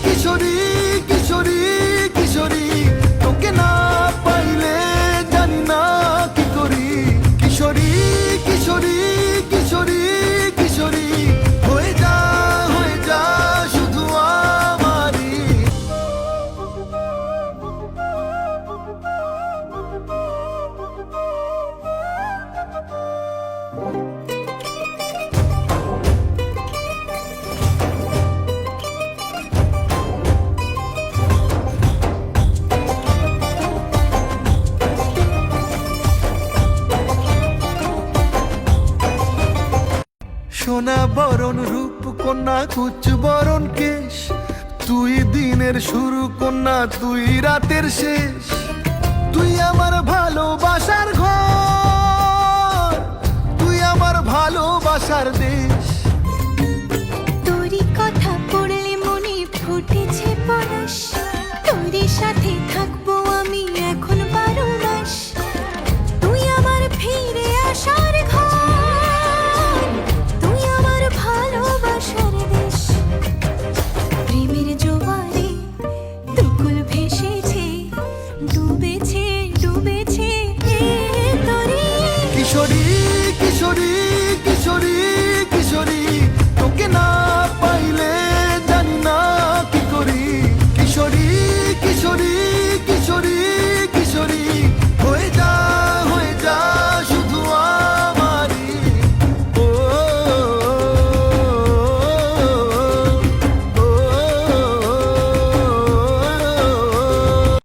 কিশোরী কিশোরী কিশোরী তোকে না পাইলে জানি না কি করি। কিশোরী কিশোরী কিশোরী কিশোরী হয়ে যা শুধু আমারই। সোনা বরণ রূপ কন্যা কুচ বরণ কেশ, তুই দিনের শুরু কন্যা তুই রাতের শেষ। তুই আমার ভালোবাসার ঘর, তুই আমার ভালোবাসার দেশ। তোরই কথা পড়লে মনে ফুটেছে পরশ, তোরই সাথে থাকবো আমি এখন 12 মাস। তুই আমার ফিরে আসার ঘর, তুই আমার ভালোবাসার দেশ। প্রেমের জোয়ারে দুকুল ভেসেছে, ডুবেছে ডুবেছে তোরে। কিশোরী কিশোরী কিশোরী কিশোরী